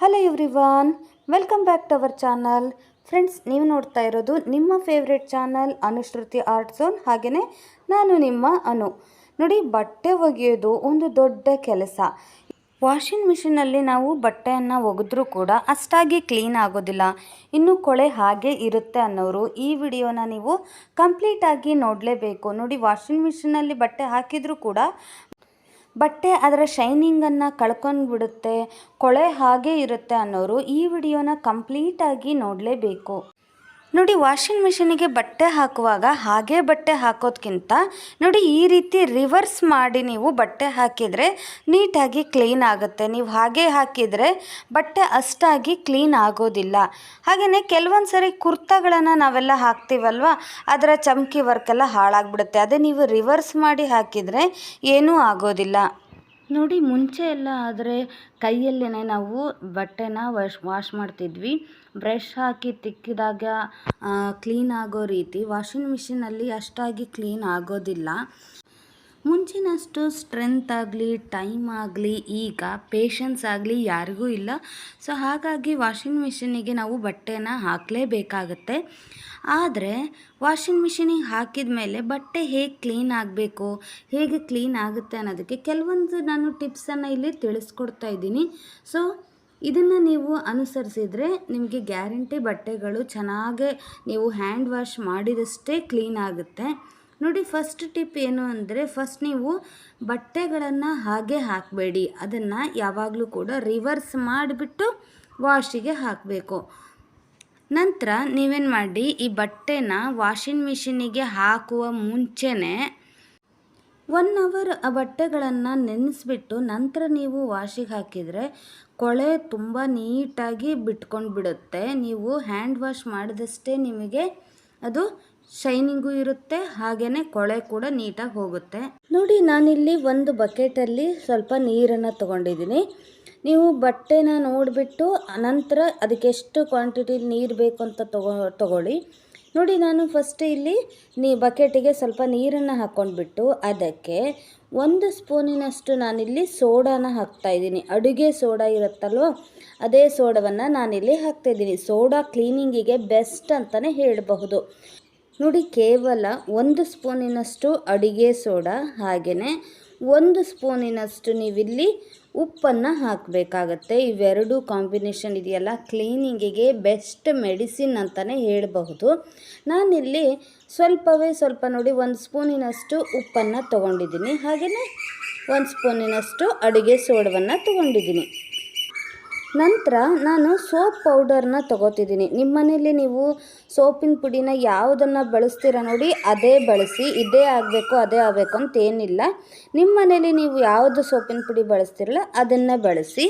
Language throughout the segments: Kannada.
Hello everyone, welcome back to our channel. Friends, ನೀವು ನೋಡ್ತಾ ಇರೋದು ನಿಮ್ಮ favourite channel Anushruti art zone. ಹಾಗೆಯೇ ನಾನು ನಿಮ್ಮ ಅನು. ನೋಡಿ, ಬಟ್ಟೆ ಒಗೆಯೋದು ಒಂದು ದೊಡ್ಡ ಕೆಲಸ. ವಾಷಿಂಗ್ ಮಿಷಿನಲ್ಲಿ ನಾವು ಬಟ್ಟೆಯನ್ನು ಒಗೆದ್ರೂ ಕೂಡ ಅಷ್ಟಾಗಿ ಕ್ಲೀನ್ ಆಗೋದಿಲ್ಲ, ಇನ್ನು ಕೊಳೆ ಹಾಗೆ ಇರುತ್ತೆ ಅನ್ನೋರು ಈ ವಿಡಿಯೋನ ನೀವು ಕಂಪ್ಲೀಟಾಗಿ ನೋಡಲೇಬೇಕು. ನೋಡಿ, ವಾಷಿಂಗ್ ಮಿಷಿನಲ್ಲಿ ಬಟ್ಟೆ ಹಾಕಿದರೂ ಕೂಡ ಬಟ್ಟೆ ಅದರ ಶೈನಿಂಗನ್ನು ಕಳ್ಕೊಂಡು ಬಿಡುತ್ತೆ, ಕೊಳೆ ಹಾಗೆ ಇರುತ್ತೆ ಅನ್ನೋರು ಈ ವಿಡಿಯೋನ ಕಂಪ್ಲೀಟಾಗಿ ನೋಡಲೇಬೇಕು. ನೋಡಿ, ವಾಷಿಂಗ್ ಮಿಷಿನಿಗೆ ಬಟ್ಟೆ ಹಾಕುವಾಗ ಹಾಗೆ ಬಟ್ಟೆ ಹಾಕೋದ್ಕಿಂತ ನೋಡಿ ಈ ರೀತಿ ರಿವರ್ಸ್ ಮಾಡಿ ನೀವು ಬಟ್ಟೆ ಹಾಕಿದರೆ ನೀಟಾಗಿ ಕ್ಲೀನ್ ಆಗುತ್ತೆ. ನೀವು ಹಾಗೆ ಹಾಕಿದರೆ ಬಟ್ಟೆ ಅಷ್ಟಾಗಿ ಕ್ಲೀನ್ ಆಗೋದಿಲ್ಲ. ಹಾಗೆಯೇ ಕೆಲವೊಂದು ಸರಿ ಕುರ್ತಾಗಳನ್ನು ನಾವೆಲ್ಲ ಹಾಕ್ತೀವಲ್ವ, ಅದರ ಚಮ್ಕಿ ವರ್ಕೆಲ್ಲ ಹಾಳಾಗ್ಬಿಡುತ್ತೆ. ಅದೇ ನೀವು ರಿವರ್ಸ್ ಮಾಡಿ ಹಾಕಿದರೆ ಏನೂ ಆಗೋದಿಲ್ಲ. ನೋಡಿ, ಮುಂಚೆ ಎಲ್ಲ ಆದರೆ ಕೈಯಲ್ಲೇ ನಾವು ಬಟ್ಟೆನ ವಾಶ್ ಮಾಡ್ತಿದ್ವಿ. ಬ್ರಷ್ ಹಾಕಿ ತಿಕ್ಕಿದಾಗ ಕ್ಲೀನ್ ಆಗೋ ರೀತಿ ವಾಷಿಂಗ್ ಮಿಷಿನಲ್ಲಿ ಅಷ್ಟಾಗಿ ಕ್ಲೀನ್ ಆಗೋದಿಲ್ಲ. ಮುಂಚಿನಷ್ಟು ಸ್ಟ್ರೆಂತ್ ಆಗಲಿ, ಟೈಮ್ ಆಗಲಿ, ಈಗ ಪೇಷನ್ಸ್ ಆಗಲಿ ಯಾರಿಗೂ ಇಲ್ಲ. ಸೊ ಹಾಗಾಗಿ ವಾಷಿಂಗ್ ಮಿಷಿನಿಗೆ ನಾವು ಬಟ್ಟೆನ ಹಾಕಲೇಬೇಕಾಗತ್ತೆ. ಆದರೆ ವಾಷಿಂಗ್ ಮಿಷಿನಿಗೆ ಹಾಕಿದ ಮೇಲೆ ಬಟ್ಟೆ ಹೇಗೆ ಕ್ಲೀನ್ ಆಗಬೇಕು, ಹೇಗೆ ಕ್ಲೀನ್ ಆಗುತ್ತೆ ಅನ್ನೋದಕ್ಕೆ ಕೆಲವೊಂದು ನಾನು ಟಿಪ್ಸನ್ನು ಇಲ್ಲಿ ತಿಳಿಸ್ಕೊಡ್ತಾ ಇದ್ದೀನಿ. ಸೊ ಇದನ್ನು ನೀವು ಅನುಸರಿಸಿದರೆ ನಿಮಗೆ ಗ್ಯಾರಂಟಿ ಬಟ್ಟೆಗಳು ಚೆನ್ನಾಗೇ ನೀವು ಹ್ಯಾಂಡ್ ವಾಶ್ ಮಾಡಿದಷ್ಟೇ ಕ್ಲೀನ್ ಆಗುತ್ತೆ. ನೋಡಿ, ಫಸ್ಟ್ ಟಿಪ್ ಏನು ಅಂದರೆ, ಫಸ್ಟ್ ನೀವು ಬಟ್ಟೆಗಳನ್ನು ಹಾಗೆ ಹಾಕಬೇಡಿ, ಅದನ್ನು ಯಾವಾಗಲೂ ಕೂಡ ರಿವರ್ಸ್ ಮಾಡಿಬಿಟ್ಟು ವಾಶಿಗೆ ಹಾಕಬೇಕು. ನಂತರ ನೀವೇನು ಮಾಡಿ, ಈ ಬಟ್ಟೆನ ವಾಷಿಂಗ್ ಮಿಷಿನಿಗೆ ಹಾಕುವ ಮುಂಚೆನೇ 1 ಅವರ್ ಆ ಬಟ್ಟೆಗಳನ್ನು ನೆನೆಸ್ಬಿಟ್ಟು ನಂತರ ನೀವು ವಾಶಿಗೆ ಹಾಕಿದರೆ ಕೊಳೆ ತುಂಬ ನೀಟಾಗಿ ಬಿಟ್ಕೊಂಡು ಬಿಡುತ್ತೆ. ನೀವು ಹ್ಯಾಂಡ್ ವಾಶ್ ಮಾಡಿದಷ್ಟೇ ನಿಮಗೆ ಅದು ಶೈನಿಂಗು ಇರುತ್ತೆ, ಹಾಗೆಯೇ ಕೊಳೆ ಕೂಡ ನೀಟಾಗಿ ಹೋಗುತ್ತೆ. ನೋಡಿ, ನಾನಿಲ್ಲಿ ಒಂದು ಬಕೆಟಲ್ಲಿ ಸ್ವಲ್ಪ ನೀರನ್ನು ತೊಗೊಂಡಿದ್ದೀನಿ. ನೀವು ಬಟ್ಟೆನ ನೋಡಿಬಿಟ್ಟು ನಂತರ ಅದಕ್ಕೆ ಎಷ್ಟು ಕ್ವಾಂಟಿಟಿ ನೀರು ಬೇಕು ಅಂತ ತಗೊಳ್ಳಿ. ನೋಡಿ, ನಾನು ಫಸ್ಟ್ ಇಲ್ಲಿ ಬಕೆಟಿಗೆ ಸ್ವಲ್ಪ ನೀರನ್ನು ಹಾಕ್ಕೊಂಡ್ಬಿಟ್ಟು ಅದಕ್ಕೆ 1 ಸ್ಪೂನಿನಷ್ಟು ನಾನಿಲ್ಲಿ ಸೋಡಾನ ಹಾಕ್ತಾಯಿದ್ದೀನಿ. ಅಡುಗೆ ಸೋಡಾ ಇರುತ್ತಲ್ವ, ಅದೇ ಸೋಡಾವನ್ನು ನಾನಿಲ್ಲಿ ಹಾಕ್ತಾಯಿದ್ದೀನಿ. ಸೋಡಾ ಕ್ಲೀನಿಂಗಿಗೆ ಬೆಸ್ಟ್ ಅಂತಲೇ ಹೇಳಬಹುದು. ನೋಡಿ, ಕೇವಲ 1 ಸ್ಪೂನಿನಷ್ಟು ಅಡುಗೆ ಸೋಡಾ, ಹಾಗೆಯೇ 1 ಸ್ಪೂನಿನಷ್ಟು ನೀವಿಲ್ಲಿ ಉಪ್ಪನ್ನು ಹಾಕಬೇಕಾಗತ್ತೆ. ಇವೆರಡು ಕಾಂಬಿನೇಷನ್ ಇದೆಯಲ್ಲ, ಕ್ಲೀನಿಂಗಿಗೆ ಬೆಸ್ಟ್ ಮೆಡಿಸಿನ್ ಅಂತಲೇ ಹೇಳಬಹುದು. ನಾನಿಲ್ಲಿ ಸ್ವಲ್ಪ ನೋಡಿ 1 ಸ್ಪೂನಿನಷ್ಟು ಉಪ್ಪನ್ನು ತೊಗೊಂಡಿದ್ದೀನಿ, ಹಾಗೆಯೇ 1 ಸ್ಪೂನಿನಷ್ಟು ಅಡುಗೆ ಸೋಡವನ್ನು ತೊಗೊಂಡಿದ್ದೀನಿ. ನಂತರ ನಾನು ಸೋಪ್ ಪೌಡರ್ನ ತೊಗೋತಿದ್ದೀನಿ. ನಿಮ್ಮ ಮನೇಲಿ ನೀವು ಸೋಪಿನ ಪುಡಿನ ಯಾವುದನ್ನು ಬಳಸ್ತೀರ ನೋಡಿ ಅದೇ ಬಳಸಿ. ಇದೇ ಆಗಬೇಕು ಅದೇ ಆಗಬೇಕು ಅಂತೇನಿಲ್ಲ. ನಿಮ್ಮ ಮನೇಲಿ ನೀವು ಯಾವುದು ಸೋಪಿನ ಪುಡಿ ಬಳಸ್ತಿರಲ್ಲ ಅದನ್ನು ಬಳಸಿ.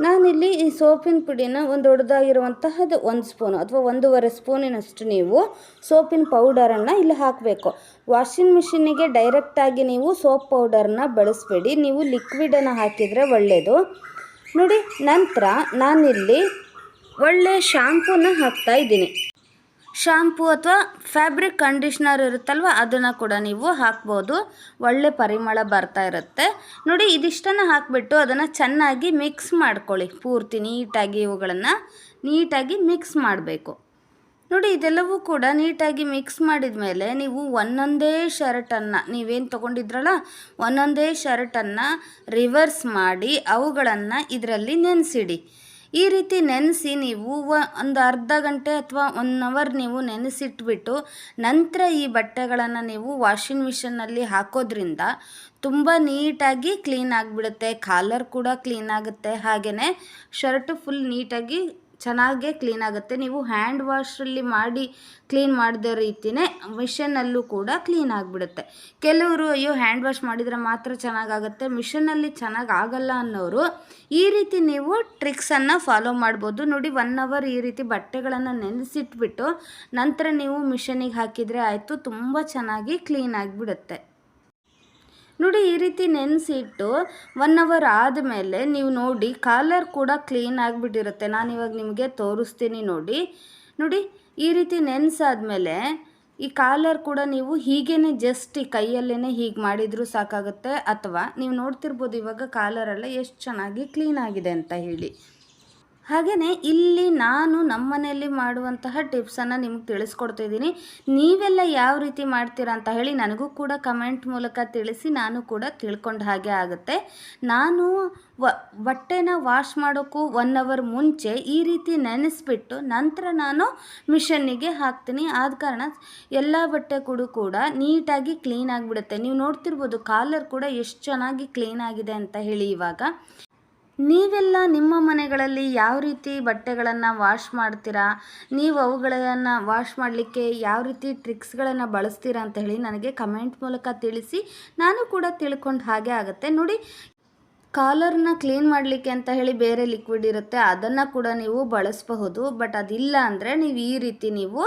ನಾನಿಲ್ಲಿ ಈ ಸೋಪಿನ ಪುಡಿನ ಒಂದು ದೊಡ್ಡದಾಗಿರುವಂತಹದ್ದು 1 ಸ್ಪೂನು ಅಥವಾ 1.5 ಸ್ಪೂನಿನಷ್ಟು ನೀವು ಸೋಪಿನ ಪೌಡರನ್ನು ಇಲ್ಲಿ ಹಾಕಬೇಕು. ವಾಷಿಂಗ್ ಮಿಷಿನಿಗೆ ಡೈರೆಕ್ಟಾಗಿ ನೀವು ಸೋಪ್ ಪೌಡರ್ನ ಬಳಸಬೇಡಿ, ನೀವು ಲಿಕ್ವಿಡನ್ನು ಹಾಕಿದರೆ ಒಳ್ಳೆಯದು. ನೋಡಿ, ನಂತರ ನಾನಿಲ್ಲಿ ಒಳ್ಳೆ ಶಾಂಪೂನ ಹಾಕ್ತಾಯಿದ್ದೀನಿ. ಶಾಂಪೂ ಅಥವಾ ಫ್ಯಾಬ್ರಿಕ್ ಕಂಡೀಷ್ನರ್ ಇರುತ್ತಲ್ವ, ಅದನ್ನು ಕೂಡ ನೀವು ಹಾಕ್ಬೋದು. ಒಳ್ಳೆ ಪರಿಮಳ ಬರ್ತಾ ಇರುತ್ತೆ. ನೋಡಿ, ಇದಿಷ್ಟನ್ನು ಹಾಕಿಬಿಟ್ಟು ಅದನ್ನು ಚೆನ್ನಾಗಿ ಮಿಕ್ಸ್ ಮಾಡ್ಕೊಳ್ಳಿ. ಪೂರ್ತಿ ನೀಟಾಗಿ ಇವುಗಳನ್ನು ನೀಟಾಗಿ ಮಿಕ್ಸ್ ಮಾಡಬೇಕು. ನೋಡಿ, ಇದೆಲ್ಲವೂ ಕೂಡ ನೀಟಾಗಿ ಮಿಕ್ಸ್ ಮಾಡಿದ ಮೇಲೆ ನೀವು ಒಂದೊಂದೇ ಶರ್ಟನ್ನು ನೀವೇನು ತೊಗೊಂಡಿದ್ರಲ್ಲ ಒಂದೊಂದೇ ಶರ್ಟನ್ನು ರಿವರ್ಸ್ ಮಾಡಿ ಅವುಗಳನ್ನು ಇದರಲ್ಲಿ ನೆನೆಸಿಡಿ. ಈ ರೀತಿ ನೆನೆಸಿ ನೀವು ಒಂದು ಅರ್ಧ ಗಂಟೆ ಅಥವಾ 1 ಅವರ್ ನೀವು ನೆನೆಸಿಟ್ಬಿಟ್ಟು ನಂತರ ಈ ಬಟ್ಟೆಗಳನ್ನು ನೀವು ವಾಷಿಂಗ್ ಮಿಷಿನ್ನಲ್ಲಿ ಹಾಕೋದ್ರಿಂದ ತುಂಬ ನೀಟಾಗಿ ಕ್ಲೀನ್ ಆಗಿಬಿಡುತ್ತೆ. ಕಾಲರ್ ಕೂಡ ಕ್ಲೀನ್ ಆಗುತ್ತೆ, ಹಾಗೆಯೇ ಶರ್ಟು ಫುಲ್ ನೀಟಾಗಿ ಚೆನ್ನಾಗೇ ಕ್ಲೀನ್ ಆಗುತ್ತೆ. ನೀವು ಹ್ಯಾಂಡ್ ವಾಶಲ್ಲಿ ಮಾಡಿ ಕ್ಲೀನ್ ಮಾಡಿದ ರೀತಿಯೇ ಮಿಷನ್ನಲ್ಲೂ ಕೂಡ ಕ್ಲೀನ್ ಆಗಿಬಿಡುತ್ತೆ. ಕೆಲವರು ಅಯ್ಯೋ ಹ್ಯಾಂಡ್ ವಾಶ್ ಮಾಡಿದರೆ ಮಾತ್ರ ಚೆನ್ನಾಗಾಗುತ್ತೆ, ಮಿಷನ್ನಲ್ಲಿ ಚೆನ್ನಾಗಿ ಆಗಲ್ಲ ಅನ್ನೋರು ಈ ರೀತಿ ನೀವು ಟ್ರಿಕ್ಸನ್ನು ಫಾಲೋ ಮಾಡ್ಬೋದು. ನೋಡಿ, 1 ಅವರ್ ಈ ರೀತಿ ಬಟ್ಟೆಗಳನ್ನು ನೆನೆಸಿಟ್ಬಿಟ್ಟು ನಂತರ ನೀವು ಮಿಷನಿಗೆ ಹಾಕಿದರೆ ಆಯಿತು, ತುಂಬ ಚೆನ್ನಾಗಿ ಕ್ಲೀನ್ ಆಗಿಬಿಡುತ್ತೆ. ನೋಡಿ, ಈ ರೀತಿ ನೆನೆಸಿಟ್ಟು 1 ಅವರ್ ಆದಮೇಲೆ ನೀವು ನೋಡಿ ಕಾಲರ್ ಕೂಡ ಕ್ಲೀನ್ ಆಗಿಬಿಟ್ಟಿರುತ್ತೆ. ನಾನಿವಾಗ ನಿಮಗೆ ತೋರಿಸ್ತೀನಿ ನೋಡಿ. ಈ ರೀತಿ ನೆನೆಸಾದ್ಮೇಲೆ ಈ ಕಾಲರ್ ಕೂಡ ನೀವು ಹೀಗೇ ಜಸ್ಟ್ ಈ ಕೈಯಲ್ಲೇ ಹೀಗೆ ಮಾಡಿದರೂ ಸಾಕಾಗುತ್ತೆ. ಅಥವಾ ನೀವು ನೋಡ್ತಿರ್ಬೋದು ಇವಾಗ ಕಾಲರೆಲ್ಲ ಎಷ್ಟು ಚೆನ್ನಾಗಿ ಕ್ಲೀನ್ ಆಗಿದೆ ಅಂತ ಹೇಳಿ. ಹಾಗೆಯೇ ಇಲ್ಲಿ ನಾನು ನಮ್ಮ ಮನೆಯಲ್ಲಿ ಮಾಡುವಂತಹ ಟಿಪ್ಸನ್ನು ನಿಮ್ಗೆ ತಿಳಿಸ್ಕೊಡ್ತಾಯಿದ್ದೀನಿ. ನೀವೆಲ್ಲ ಯಾವ ರೀತಿ ಮಾಡ್ತೀರಾ ಅಂತ ಹೇಳಿ ನನಗೂ ಕೂಡ ಕಮೆಂಟ್ ಮೂಲಕ ತಿಳಿಸಿ, ನಾನು ಕೂಡ ತಿಳ್ಕೊಂಡ ಹಾಗೆ ಆಗುತ್ತೆ. ನಾನು ಬಟ್ಟೆನ ವಾಶ್ ಮಾಡೋಕ್ಕೂ 1 ಅವರ್ ಮುಂಚೆ ಈ ರೀತಿ ನೆನೆಸ್ಬಿಟ್ಟು ನಂತರ ನಾನು ಮಿಷನ್ನಿಗೆ ಹಾಕ್ತೀನಿ. ಆದ ಕಾರಣ ಎಲ್ಲ ಬಟ್ಟೆ ಕೂಡ ನೀಟಾಗಿ ಕ್ಲೀನ್ ಆಗಿಬಿಡುತ್ತೆ. ನೀವು ನೋಡ್ತಿರ್ಬೋದು ಕಾಲರ್ ಕೂಡ ಎಷ್ಟು ಚೆನ್ನಾಗಿ ಕ್ಲೀನ್ ಆಗಿದೆ ಅಂತ ಹೇಳಿ. ಇವಾಗ ನೀವೆಲ್ಲ ನಿಮ್ಮ ಮನೆಗಳಲ್ಲಿ ಯಾವ ರೀತಿ ಬಟ್ಟೆಗಳನ್ನು ವಾಶ್ ಮಾಡ್ತೀರಾ, ನೀವು ಅವುಗಳನ್ನು ವಾಶ್ ಮಾಡಲಿಕ್ಕೆ ಯಾವ ರೀತಿ ಟ್ರಿಕ್ಸ್ಗಳನ್ನು ಬಳಸ್ತೀರಾ ಅಂತ ಹೇಳಿ ನನಗೆ ಕಮೆಂಟ್ ಮೂಲಕ ತಿಳಿಸಿ, ನಾನು ಕೂಡ ತಿಳ್ಕೊಂಡು ಹಾಗೆ ಆಗುತ್ತೆ. ನೋಡಿ, ಕಾಲರ್ನ ಕ್ಲೀನ್ ಮಾಡಲಿಕ್ಕೆ ಅಂತ ಹೇಳಿ ಬೇರೆ ಲಿಕ್ವಿಡ್ ಇರುತ್ತೆ, ಅದನ್ನು ಕೂಡ ನೀವು ಬಳಸಬಹುದು. ಬಟ್ ಅದಿಲ್ಲ ಅಂದರೆ ನೀವು ಈ ರೀತಿ ನೀವು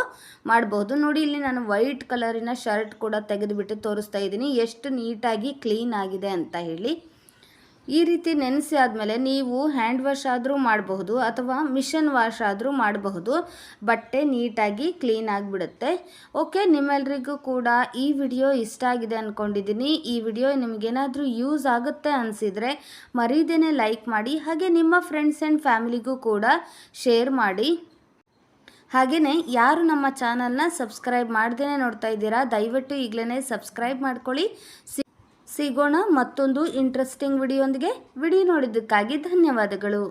ಮಾಡಬಹುದು. ನೋಡಿ, ಇಲ್ಲಿ ನಾನು ವೈಟ್ ಕಲರಿನ ಶರ್ಟ್ ಕೂಡ ತೆಗೆದುಬಿಟ್ಟು ತೋರಿಸ್ತಾ ಇದ್ದೀನಿ ಎಷ್ಟು ನೀಟಾಗಿ ಕ್ಲೀನ್ ಆಗಿದೆ ಅಂತ ಹೇಳಿ. ಈ ರೀತಿ ನೆನೆಸಿ ಆದಮೇಲೆ ನೀವು ಹ್ಯಾಂಡ್ ವಾಶ್ ಆದರೂ ಮಾಡಬಹುದು ಅಥವಾ ಮಿಷನ್ ವಾಶ್ ಆದರೂ ಮಾಡಬಹುದು. ಬಟ್ಟೆ ನೀಟಾಗಿ ಕ್ಲೀನ್ ಆಗಿಬಿಡುತ್ತೆ. ಓಕೆ, ನಿಮ್ಮೆಲ್ಲರಿಗೂ ಕೂಡ ಈ ವಿಡಿಯೋ ಇಷ್ಟ ಆಗಿದೆ ಅಂದ್ಕೊಂಡಿದ್ದೀನಿ. ಈ ವಿಡಿಯೋ ನಿಮಗೇನಾದರೂ ಯೂಸ್ ಆಗುತ್ತೆ ಅನಿಸಿದರೆ ಮರೀದೇನೆ ಲೈಕ್ ಮಾಡಿ, ಹಾಗೆ ನಿಮ್ಮ ಫ್ರೆಂಡ್ಸ್ ಆ್ಯಂಡ್ ಫ್ಯಾಮಿಲಿಗೂ ಕೂಡ ಶೇರ್ ಮಾಡಿ. ಹಾಗೆಯೇ ಯಾರು ನಮ್ಮ ಚಾನಲ್ನ ಸಬ್ಸ್ಕ್ರೈಬ್ ಮಾಡ್ದೇ ನೋಡ್ತಾ ಇದ್ದೀರಾ, ದಯವಿಟ್ಟು ಈಗಲೇ ಸಬ್ಸ್ಕ್ರೈಬ್ ಮಾಡ್ಕೊಳ್ಳಿ. ಸಿಗೋಣ ಮತ್ತೊಂದು ಇಂಟ್ರೆಸ್ಟಿಂಗ್ ವಿಡಿಯೋಂದಿಗೆ. ವಿಡಿಯೋ ನೋಡಿದ್ದಕ್ಕಾಗಿ ಧನ್ಯವಾದಗಳು.